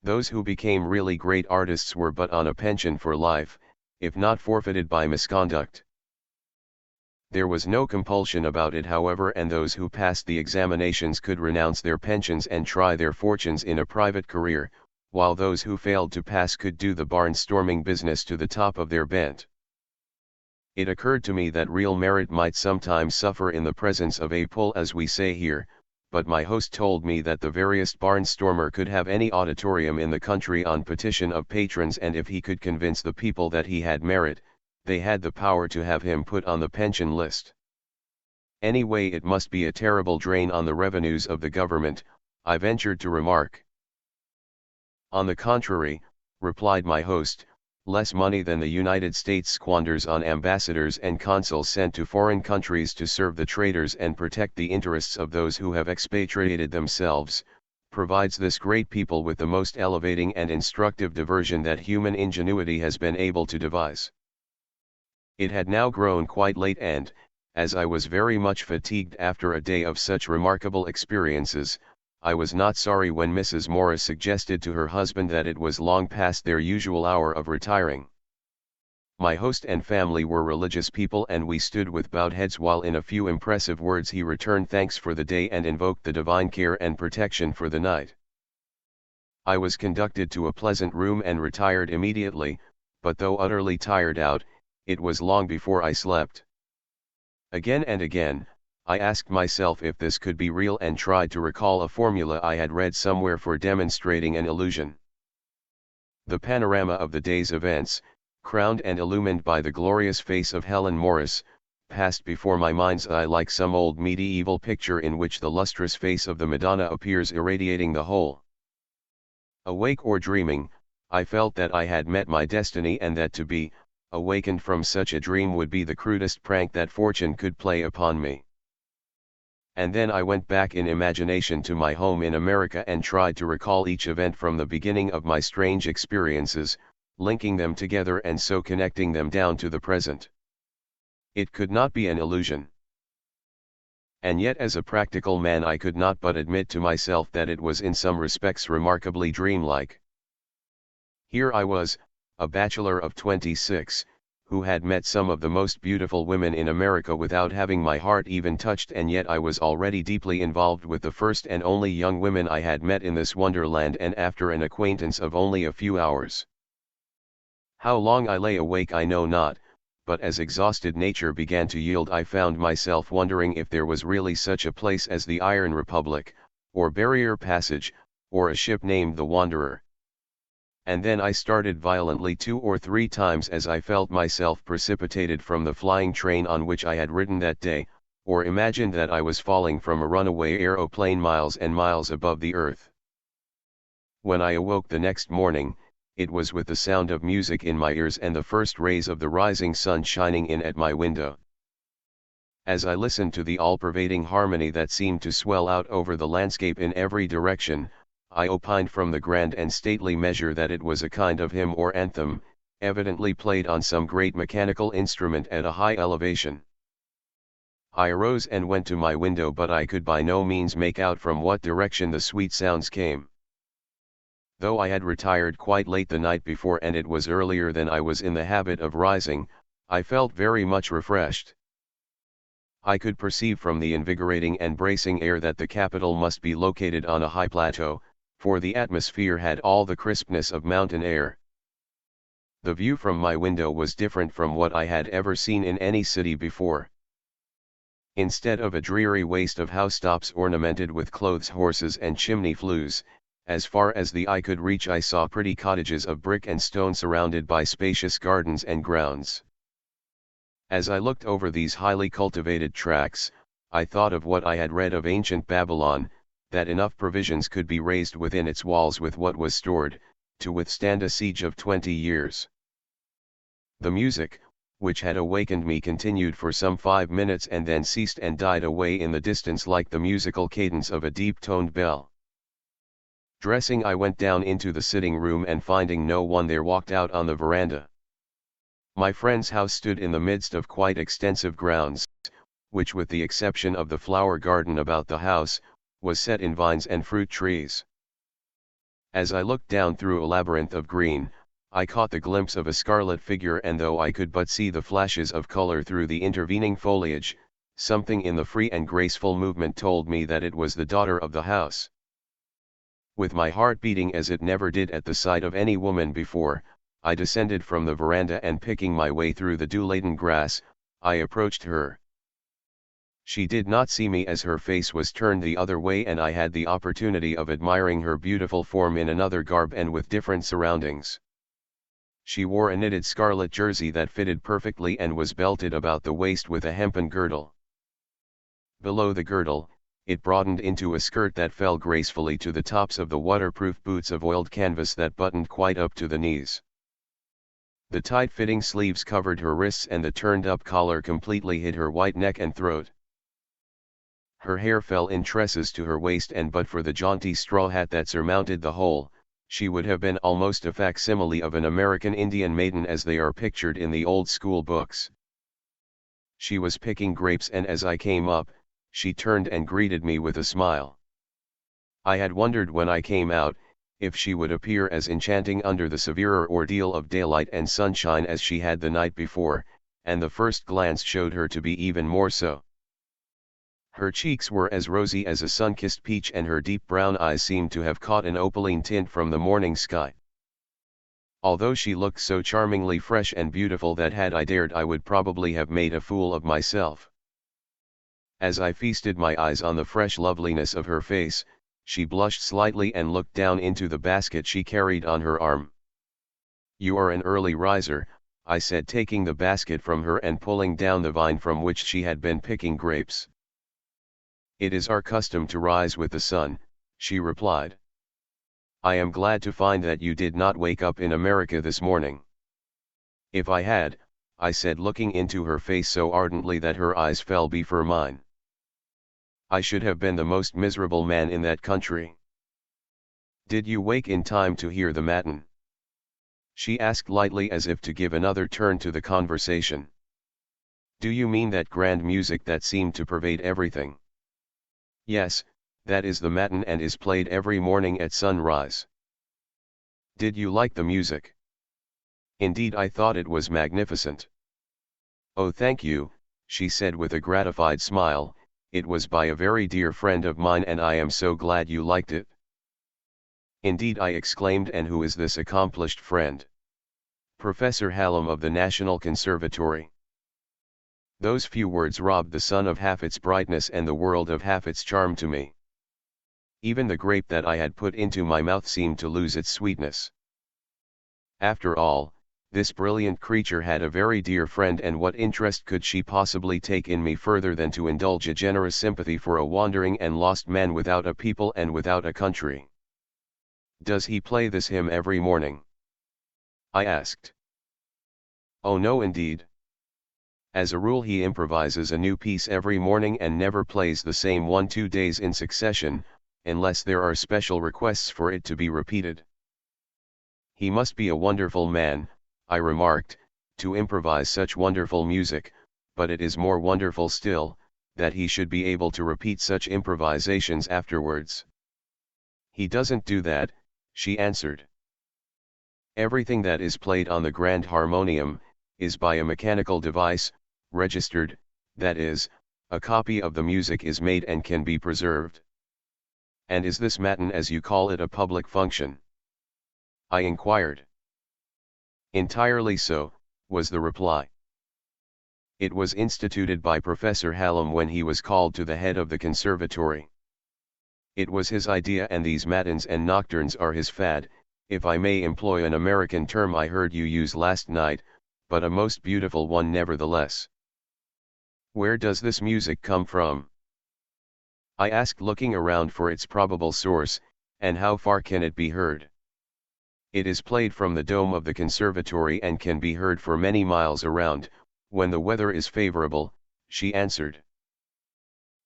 Those who became really great artists were but on a pension for life, if not forfeited by misconduct. There was no compulsion about it, however, and those who passed the examinations could renounce their pensions and try their fortunes in a private career, while those who failed to pass could do the barnstorming business to the top of their bent. It occurred to me that real merit might sometimes suffer in the presence of a pull, as we say here, but my host told me that the veriest barnstormer could have any auditorium in the country on petition of patrons, and if he could convince the people that he had merit, they had the power to have him put on the pension list. Anyway, it must be a terrible drain on the revenues of the government, I ventured to remark. On the contrary, replied my host, less money than the United States squanders on ambassadors and consuls sent to foreign countries to serve the traders and protect the interests of those who have expatriated themselves, provides this great people with the most elevating and instructive diversion that human ingenuity has been able to devise. It had now grown quite late, and, as I was very much fatigued after a day of such remarkable experiences, I was not sorry when Mrs. Morris suggested to her husband that it was long past their usual hour of retiring. My host and family were religious people, and we stood with bowed heads while in a few impressive words he returned thanks for the day and invoked the divine care and protection for the night. I was conducted to a pleasant room and retired immediately, but though utterly tired out, it was long before I slept. Again and again, I asked myself if this could be real, and tried to recall a formula I had read somewhere for demonstrating an illusion. The panorama of the day's events, crowned and illumined by the glorious face of Helen Morris, passed before my mind's eye like some old medieval picture in which the lustrous face of the Madonna appears irradiating the whole. Awake or dreaming, I felt that I had met my destiny, and that to be awakened from such a dream would be the crudest prank that fortune could play upon me. And then I went back in imagination to my home in America and tried to recall each event from the beginning of my strange experiences, linking them together and so connecting them down to the present. It could not be an illusion. And yet, as a practical man, I could not but admit to myself that it was in some respects remarkably dreamlike. Here I was, a bachelor of 26, who had met some of the most beautiful women in America without having my heart even touched, and yet I was already deeply involved with the first and only young women I had met in this wonderland, and after an acquaintance of only a few hours. How long I lay awake I know not, but as exhausted nature began to yield, I found myself wondering if there was really such a place as the Iron Republic, or Barrier Passage, or a ship named the Wanderer. And then I started violently 2 or 3 times as I felt myself precipitated from the flying train on which I had ridden that day, or imagined that I was falling from a runaway aeroplane miles and miles above the earth. When I awoke the next morning, it was with the sound of music in my ears and the first rays of the rising sun shining in at my window. As I listened to the all-pervading harmony that seemed to swell out over the landscape in every direction, I opined from the grand and stately measure that it was a kind of hymn or anthem, evidently played on some great mechanical instrument at a high elevation. I arose and went to my window, but I could by no means make out from what direction the sweet sounds came. Though I had retired quite late the night before, and it was earlier than I was in the habit of rising, I felt very much refreshed. I could perceive from the invigorating and bracing air that the capital must be located on a high plateau, for the atmosphere had all the crispness of mountain air. The view from my window was different from what I had ever seen in any city before. Instead of a dreary waste of housetops ornamented with clothes horses and chimney flues, as far as the eye could reach I saw pretty cottages of brick and stone surrounded by spacious gardens and grounds. As I looked over these highly cultivated tracts, I thought of what I had read of ancient Babylon, that enough provisions could be raised within its walls with what was stored, to withstand a siege of 20 years. The music, which had awakened me, continued for some 5 minutes and then ceased and died away in the distance like the musical cadence of a deep-toned bell. Dressing, I went down into the sitting room, and finding no one there, walked out on the veranda. My friend's house stood in the midst of quite extensive grounds, which, with the exception of the flower garden about the house, was set in vines and fruit trees. As I looked down through a labyrinth of green, I caught the glimpse of a scarlet figure, and though I could but see the flashes of color through the intervening foliage, something in the free and graceful movement told me that it was the daughter of the house. With my heart beating as it never did at the sight of any woman before, I descended from the veranda and picking my way through the dew-laden grass, I approached her. She did not see me as her face was turned the other way, and I had the opportunity of admiring her beautiful form in another garb and with different surroundings. She wore a knitted scarlet jersey that fitted perfectly and was belted about the waist with a hempen girdle. Below the girdle, it broadened into a skirt that fell gracefully to the tops of the waterproof boots of oiled canvas that buttoned quite up to the knees. The tight-fitting sleeves covered her wrists and the turned-up collar completely hid her white neck and throat. Her hair fell in tresses to her waist, and but for the jaunty straw hat that surmounted the whole, she would have been almost a facsimile of an American Indian maiden as they are pictured in the old school books. She was picking grapes, and as I came up, she turned and greeted me with a smile. I had wondered when I came out, if she would appear as enchanting under the severer ordeal of daylight and sunshine as she had the night before, and the first glance showed her to be even more so. Her cheeks were as rosy as a sun-kissed peach, and her deep brown eyes seemed to have caught an opaline tint from the morning sky. Although she looked so charmingly fresh and beautiful that had I dared I would probably have made a fool of myself. As I feasted my eyes on the fresh loveliness of her face, she blushed slightly and looked down into the basket she carried on her arm. "You are an early riser," I said, taking the basket from her and pulling down the vine from which she had been picking grapes. "It is our custom to rise with the sun," she replied. "I am glad to find that you did not wake up in America this morning." "If I had," I said, looking into her face so ardently that her eyes fell before mine, "I should have been the most miserable man in that country." "Did you wake in time to hear the matin?" she asked lightly, as if to give another turn to the conversation. "Do you mean that grand music that seemed to pervade everything?" "Yes, that is the matin and is played every morning at sunrise." "Did you like the music?" "Indeed, I thought it was magnificent." "Oh, thank you," she said with a gratified smile, "it was by a very dear friend of mine, and I am so glad you liked it." "Indeed," I exclaimed, "and who is this accomplished friend?" "Professor Hallam of the National Conservatory." Those few words robbed the sun of half its brightness and the world of half its charm to me. Even the grape that I had put into my mouth seemed to lose its sweetness. After all, this brilliant creature had a very dear friend, and what interest could she possibly take in me further than to indulge a generous sympathy for a wandering and lost man without a people and without a country? "Does he play this hymn every morning?" I asked. "Oh no, indeed. As a rule he improvises a new piece every morning and never plays the same one 2 days in succession, unless there are special requests for it to be repeated." "He must be a wonderful man," I remarked, "to improvise such wonderful music, but it is more wonderful still, that he should be able to repeat such improvisations afterwards." "He doesn't do that," she answered. "Everything that is played on the grand harmonium, is by a mechanical device, registered, that is, a copy of the music is made and can be preserved." "And is this matin, as you call it, a public function?" I inquired. "Entirely so," was the reply. "It was instituted by Professor Hallam when he was called to the head of the conservatory. It was his idea, and these matins and nocturnes are his fad, if I may employ an American term I heard you use last night, but a most beautiful one nevertheless." "Where does this music come from?" I asked, looking around for its probable source, "and how far can it be heard?" "It is played from the dome of the conservatory and can be heard for many miles around, when the weather is favorable," she answered.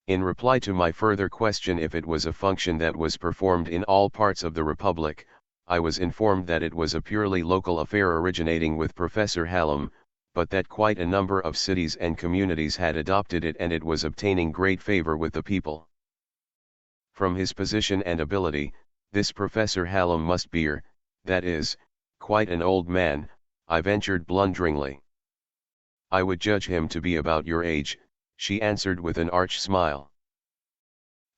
In reply to my further question if it was a function that was performed in all parts of the Republic, I was informed that it was a purely local affair originating with Professor Hallam, but that quite a number of cities and communities had adopted it and it was obtaining great favor with the people. From his position and ability, This Professor Hallam must be, that is, quite an old man, I ventured blunderingly. I would judge him to be about your age, she answered with an arch smile.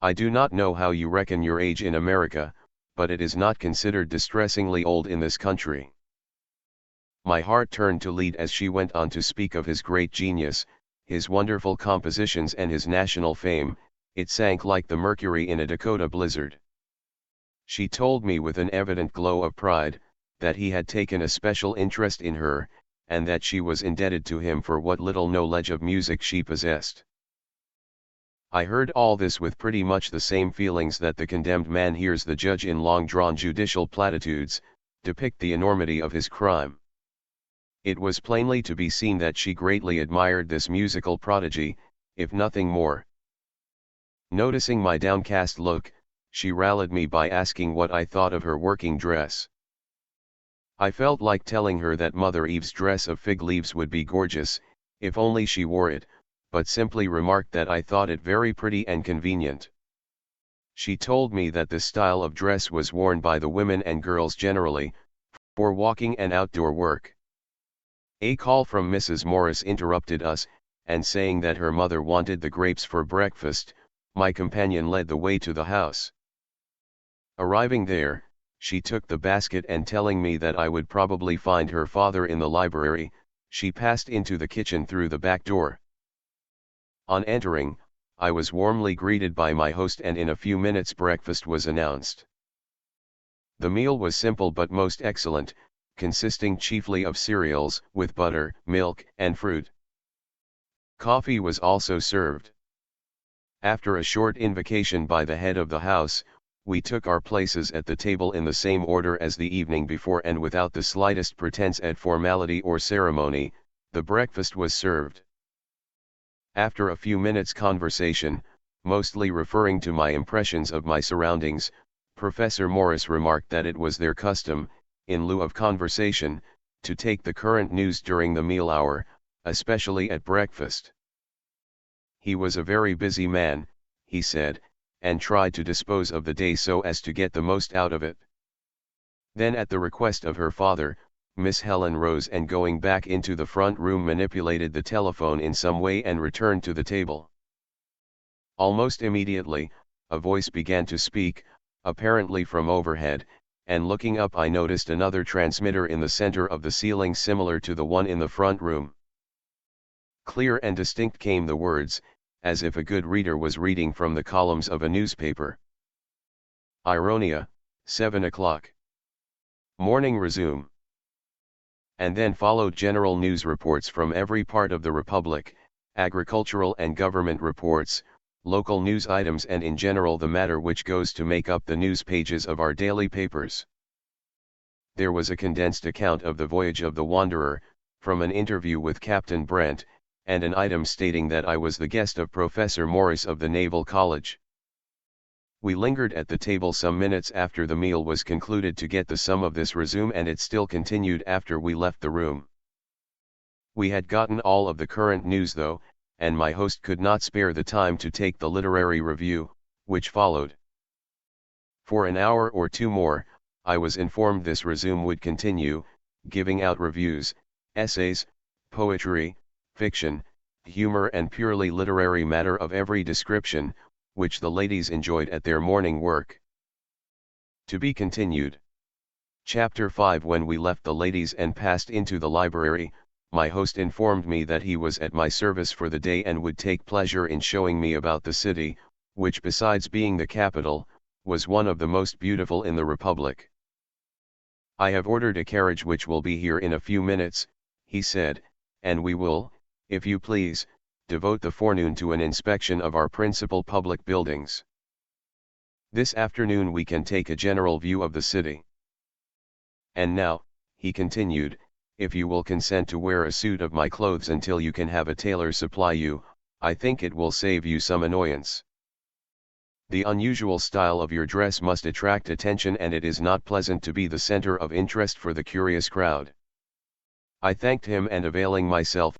I do not know how you reckon your age in America, but it is not considered distressingly old in this country. My heart turned to lead as she went on to speak of his great genius, his wonderful compositions and his national fame. It sank like the mercury in a Dakota blizzard. She told me with an evident glow of pride, that he had taken a special interest in her, and that she was indebted to him for what little knowledge of music she possessed. I heard all this with pretty much the same feelings that the condemned man hears the judge in long-drawn judicial platitudes, depict the enormity of his crime. It was plainly to be seen that she greatly admired this musical prodigy, if nothing more. Noticing my downcast look, she rallied me by asking what I thought of her working dress. I felt like telling her that Mother Eve's dress of fig leaves would be gorgeous, if only she wore it, but simply remarked that I thought it very pretty and convenient. She told me that this style of dress was worn by the women and girls generally, for walking and outdoor work. A call from Mrs. Morris interrupted us, and saying that her mother wanted the grapes for breakfast, my companion led the way to the house. Arriving there, she took the basket and telling me that I would probably find her father in the library, she passed into the kitchen through the back door. On entering, I was warmly greeted by my host and in a few minutes breakfast was announced. The meal was simple but most excellent, consisting chiefly of cereals, with butter, milk, and fruit. Coffee was also served. After a short invocation by the head of the house, we took our places at the table in the same order as the evening before, and without the slightest pretense at formality or ceremony, the breakfast was served. After a few minutes' conversation, mostly referring to my impressions of my surroundings, Professor Morris remarked that it was their custom, in lieu of conversation, to take the current news during the meal hour, especially at breakfast. He was a very busy man, he said, and tried to dispose of the day so as to get the most out of it. Then at the request of her father, Miss Helen rose and going back into the front room manipulated the telephone in some way and returned to the table. Almost immediately, a voice began to speak, apparently from overhead, and looking up I noticed another transmitter in the center of the ceiling similar to the one in the front room. Clear and distinct came the words, as if a good reader was reading from the columns of a newspaper. Ironia, 7 o'clock. Morning resume. And then followed general news reports from every part of the Republic, agricultural and government reports, local news items, and in general the matter which goes to make up the news pages of our daily papers. There was a condensed account of the voyage of the Wanderer, from an interview with Captain Brent, and an item stating that I was the guest of Professor Morris of the Naval College. We lingered at the table some minutes after the meal was concluded to get the sum of this resume, and it still continued after we left the room. We had gotten all of the current news though, and my host could not spare the time to take the literary review, which followed. For an hour or two more, I was informed this resume would continue, giving out reviews, essays, poetry, fiction, humor, and purely literary matter of every description, which the ladies enjoyed at their morning work. To be continued. Chapter 5. When we left the ladies and passed into the library, my host informed me that he was at my service for the day and would take pleasure in showing me about the city, which besides being the capital, was one of the most beautiful in the Republic. I have ordered a carriage which will be here in a few minutes, he said, and we will, if you please, devote the forenoon to an inspection of our principal public buildings. This afternoon we can take a general view of the city. And now, he continued, if you will consent to wear a suit of my clothes until you can have a tailor supply you, I think it will save you some annoyance. The unusual style of your dress must attract attention, and it is not pleasant to be the center of interest for the curious crowd. I thanked him, and availing myself